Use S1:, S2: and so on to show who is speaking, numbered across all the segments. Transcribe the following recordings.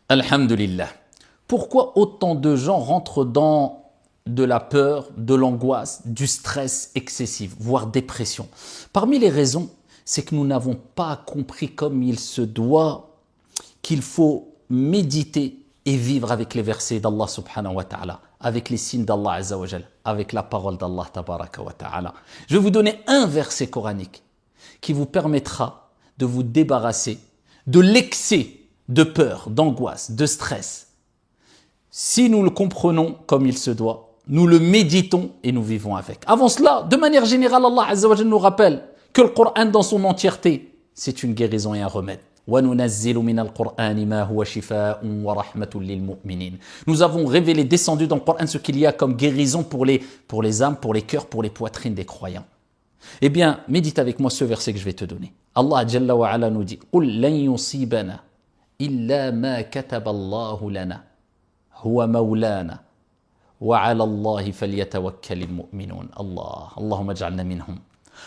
S1: Alhamdulillah. Pourquoi autant de gens rentrent dans de la peur, de l'angoisse, du stress excessif, voire dépression? Parmi les raisons, c'est que nous n'avons pas compris comme il se doit qu'il faut méditer et vivre avec les versets d'Allah subhanahu wa ta'ala, avec les signes d'Allah azza wa jal, avec la parole d'Allah tabaraka wa ta'ala. Je vais vous donner un verset coranique qui vous permettra de vous débarrasser de l'excès de peur, d'angoisse, de stress. Si nous le comprenons comme il se doit, nous le méditons et nous vivons avec. Avant cela, de manière générale, Allah Azza wa Jalla nous rappelle que le Coran dans son entièreté, c'est une guérison et un remède. Nous avons révélé, descendu dans le Coran ce qu'il y a comme guérison pour les âmes, pour les cœurs, pour les poitrines des croyants. Eh bien, médite avec moi ce verset que je vais te donner. Allah Jalla wa Ala nous dit قُلْ لَنْ يُصِيبَنَا إِلَّا مَا كَتَبَ اللَّهُ لَنَا هُوَ مَوْلَانَا وَعَلَى اللَّهِ فَلْيَتَوَكَّلِ الْمُؤْمِنُونَ Allah, Allahumma ij'alna minhum.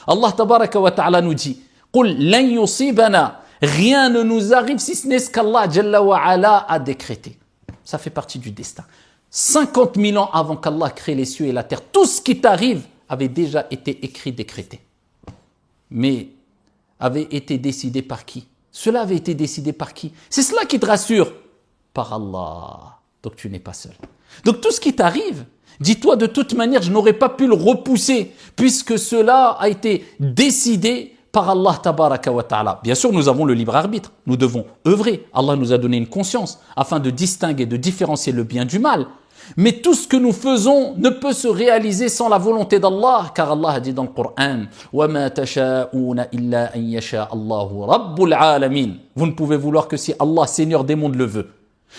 S1: Allah tabaraka wa ta'ala nous dit قُلْ لَنْ يُصِيبَنَا Rien ne nous arrive si ce n'est ce qu'Allah Jalla wa Ala a décrété. Ça fait partie du destin. 50 000 ans avant qu'Allah crée les cieux et la terre, tout ce qui t'arrive avait déjà été écrit, décrété. Mais avait été décidé par qui? Cela avait été décidé par qui? C'est cela qui te rassure. Par Allah. Donc tu n'es pas seul. Donc tout ce qui t'arrive, dis-toi de toute manière, je n'aurais pas pu le repousser puisque cela a été décidé par Allah tabaraka wa ta'ala. Bien sûr, nous avons le libre arbitre. Nous devons œuvrer. Allah nous a donné une conscience afin de distinguer, de différencier le bien du mal. Mais tout ce que nous faisons ne peut se réaliser sans la volonté d'Allah, car Allah a dit dans le Coran وَمَا تَشَاءُونَ إِلَّا أَن يَشَاءَ اللَّهُ رَبُّ الْعَالَمِينَ. Vous ne pouvez vouloir que si Allah, Seigneur des mondes, le veut.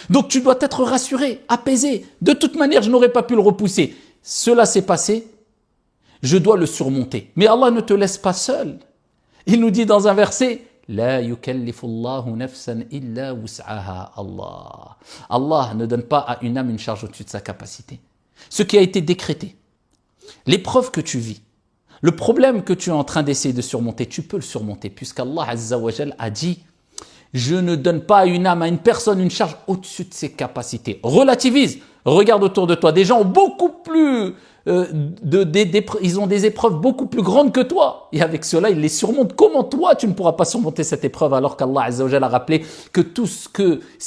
S1: Donc tu dois être rassuré, apaisé. De toute manière, je n'aurais pas pu le repousser. Cela s'est passé, je dois le surmonter. Mais Allah ne te laisse pas seul. Il nous dit dans un verset لا يكلف الله نفسا إلا وسعها Allah. Allah ne donne pas à une âme une charge au-dessus de sa capacité. Ce qui a été décrété, l'épreuve que tu vis, le problème que tu es en train d'essayer de surmonter, tu peux le surmonter puisqu'Allah Azza wa Jal a dit je ne donne pas à une âme, à une personne une charge au-dessus de ses capacités. Relativise, regarde autour de toi, des gens ont beaucoup plus ils ont des épreuves beaucoup plus grandes que toi et avec cela ils les surmontent. Comment toi tu ne pourras pas surmonter cette épreuve alors qu'Allah Azza wa Jalla a rappelé que tout ce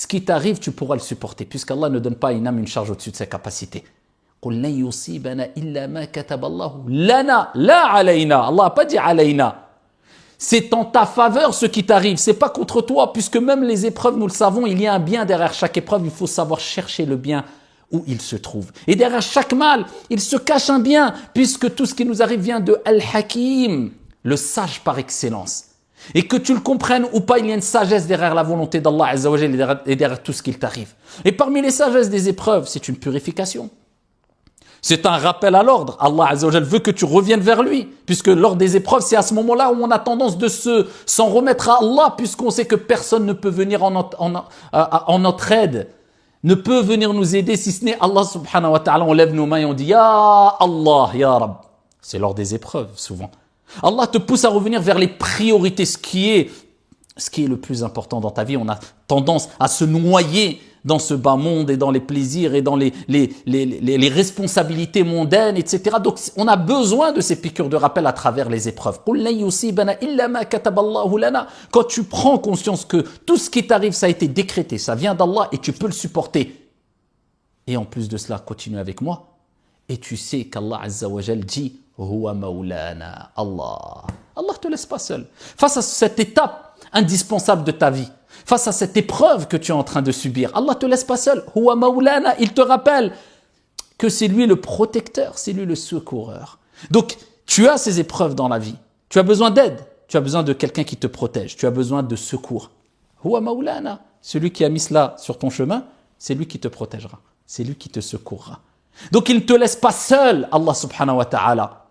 S1: qui t'arrive tu pourras le supporter puisqu'Allah ne donne pas à une âme une charge au-dessus de sa capacité. قُلْ لَنْ يُصِيبَنَا إِلَّا مَا كَتَبَ اللَّهُ لَنَا لَا عَلَيْنَا. Allah n'a pas dit عَلَيْنَا. C'est en ta faveur ce qui t'arrive, c'est pas contre toi puisque même les épreuves nous le savons, il y a un bien derrière chaque épreuve, il faut savoir chercher le bien où il se trouve. Et derrière chaque mal, il se cache un bien, puisque tout ce qui nous arrive vient de Al-Hakim, le sage par excellence. Et que tu le comprennes ou pas, il y a une sagesse derrière la volonté d'Allah Azza wa Jalla et derrière tout ce qu'il t'arrive. Et parmi les sagesses des épreuves, c'est une purification. C'est un rappel à l'ordre. Allah Azza wa Jalla veut que tu reviennes vers lui, puisque lors des épreuves, c'est à ce moment-là où on a tendance de s'en remettre à Allah, puisqu'on sait que personne ne peut venir en notre aide, ne peut venir nous aider si ce n'est Allah subhanahu wa ta'ala. On lève nos mains et on dit Ya Allah, Ya Rab. C'est lors des épreuves souvent. Allah te pousse à revenir vers les priorités, ce qui est le plus important dans ta vie. On a tendance à se noyer dans ce bas monde et dans les plaisirs et dans les responsabilités mondaines, etc. Donc on a besoin de ces piqûres de rappel à travers les épreuves. Quand tu prends conscience que tout ce qui t'arrive, ça a été décrété, ça vient d'Allah et tu peux le supporter. Et en plus de cela, continue avec moi. Et tu sais qu'Allah Azza wa Jal dit Huwa Maulana. Allah ne te laisse pas seul. Face à cette étape indispensable de ta vie, face à cette épreuve que tu es en train de subir, Allah ne te laisse pas seul. Huwa Maulana, il te rappelle que c'est lui le protecteur, c'est lui le secoureur. Donc, tu as ces épreuves dans la vie. Tu as besoin d'aide, tu as besoin de quelqu'un qui te protège, tu as besoin de secours. Huwa Maulana, celui qui a mis cela sur ton chemin, c'est lui qui te protégera, c'est lui qui te secourra. Donc, il ne te laisse pas seul, Allah subhanahu wa ta'ala.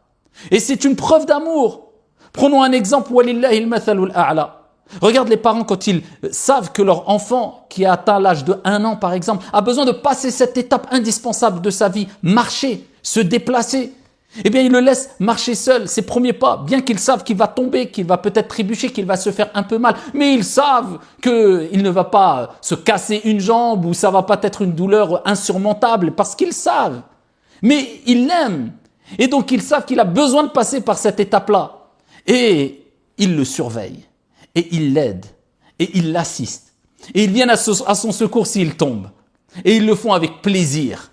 S1: Et c'est une preuve d'amour. Prenons un exemple, walillahi al-mathalul a'la. Regarde les parents quand ils savent que leur enfant qui a atteint l'âge de 1 an par exemple a besoin de passer cette étape indispensable de sa vie, marcher, se déplacer. eh bien, ils le laissent marcher seul, ses premiers pas, bien qu'ils savent qu'il va tomber, qu'il va peut-être trébucher, qu'il va se faire un peu mal, mais ils savent qu'il ne va pas se casser une jambe ou ça va pas être une douleur insurmontable parce qu'ils savent. Mais ils l'aiment. Et donc, ils savent qu'il a besoin de passer par cette étape-là. Et ils le surveillent. Et ils l'aident. Et ils l'assistent. Et ils viennent à son secours s'il tombe. Et ils le font avec plaisir.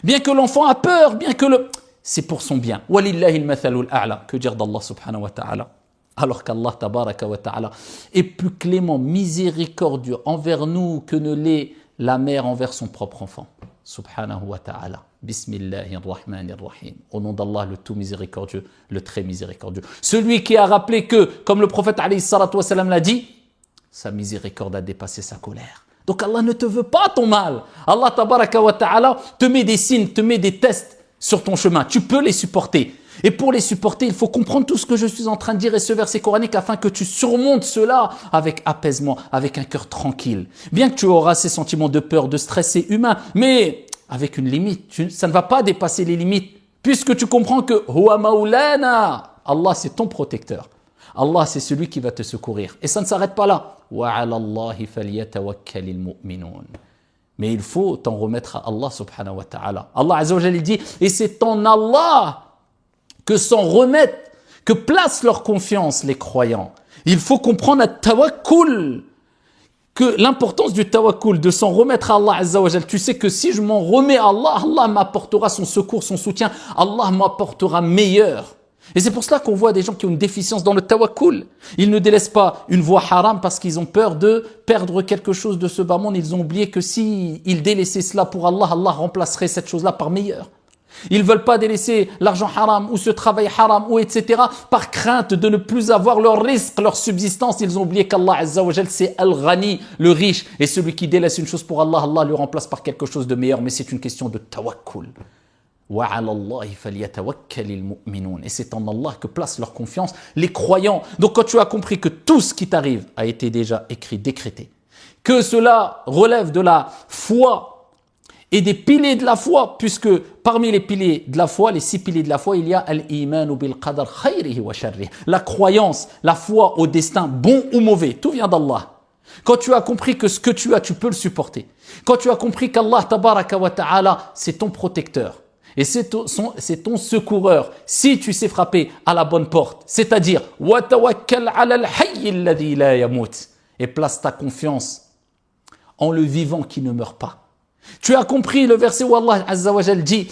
S1: Bien que l'enfant a peur, bien que c'est pour son bien. Walillahi al-mathalul a'la. Que dire d'Allah subhanahu wa ta'ala? Alors qu'Allah tabaraka wa ta'ala est plus clément, miséricordieux envers nous que ne l'est la mère envers son propre enfant. Subhanahu wa ta'ala. Bismillahirrahmanirrahim. Au nom d'Allah, le tout miséricordieux, le très miséricordieux. Celui qui a rappelé que, comme le prophète alayhi salatu wa salam l'a dit, sa miséricorde a dépassé sa colère. Donc Allah ne te veut pas ton mal. Allah tabaraka wa ta'ala te met des signes, te met des tests sur ton chemin. Tu peux les supporter. Et pour les supporter, il faut comprendre tout ce que je suis en train de dire et ce verset coranique afin que tu surmontes cela avec apaisement, avec un cœur tranquille. Bien que tu auras ces sentiments de peur, de stress, c'est humain, mais avec une limite. Ça ne va pas dépasser les limites puisque tu comprends que Huwa Maulana, Allah c'est ton protecteur. Allah c'est celui qui va te secourir. Et ça ne s'arrête pas là. Wa 'ala Allahi falyatawakkalil mu'minun. Mais il faut t'en remettre à Allah subhanahu wa ta'ala. Allah azza wa jalla dit, et c'est en Allah que s'en remettent, que placent leur confiance les croyants. Il faut comprendre à tawakkul, que l'importance du tawakkul, de s'en remettre à Allah azza wa jalla. Tu sais que si je m'en remets à Allah, Allah m'apportera son secours, son soutien, Allah m'apportera meilleur. Et c'est pour cela qu'on voit des gens qui ont une déficience dans le tawakkul. Ils ne délaissent pas une voie haram parce qu'ils ont peur de perdre quelque chose de ce bas monde. Ils ont oublié que s'ils délaissaient cela pour Allah, Allah remplacerait cette chose-là par meilleur. Ils ne veulent pas délaisser l'argent haram ou ce travail haram ou etc. par crainte de ne plus avoir leur risque, leur subsistance. Ils ont oublié qu'Allah azza wa jal c'est Al-Ghani, le riche. Et celui qui délaisse une chose pour Allah, Allah le remplace par quelque chose de meilleur. Mais c'est une question de tawakkul. Et c'est en Allah que placent leur confiance les croyants. Donc quand tu as compris que tout ce qui t'arrive a été déjà écrit, décrété, que cela relève de la foi et des piliers de la foi, puisque parmi les piliers de la foi, les 6 piliers de la foi, il y a al-imanu bil qadar khayrihi wa sharrihi, la croyance, la foi au destin bon ou mauvais, tout vient d'Allah. Quand tu as compris que ce que tu as, tu peux le supporter. Quand tu as compris qu'Allah tabaraka wa ta'ala, c'est ton protecteur. Et c'est ton secoureur si tu sais frapper à la bonne porte. C'est-à-dire, et place ta confiance en le vivant qui ne meurt pas. Tu as compris le verset où Allah Azza wa Jal dit,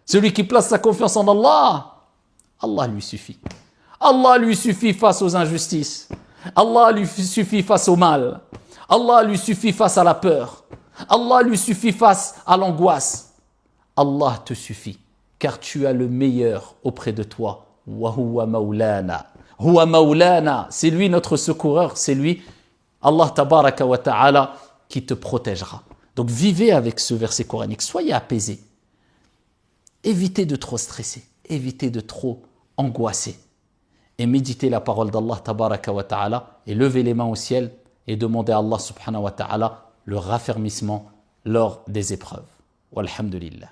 S1: celui qui place sa confiance en Allah, Allah lui suffit. Allah lui suffit face aux injustices. Allah lui suffit face au mal. Allah lui suffit face à la peur. Allah lui suffit face à l'angoisse. Allah te suffit, car tu as le meilleur auprès de toi. Wa huwa maulana. Huwa maulana, c'est lui notre secoureur, c'est lui, Allah tabaraka wa ta'ala, qui te protégera. Donc vivez avec ce verset coranique, soyez apaisés. Évitez de trop stresser, évitez de trop angoisser. Et méditez la parole d'Allah tabaraka wa ta'ala et levez les mains au ciel et demandez à Allah subhanahu wa ta'ala le raffermissement lors des épreuves. Walhamdulillah.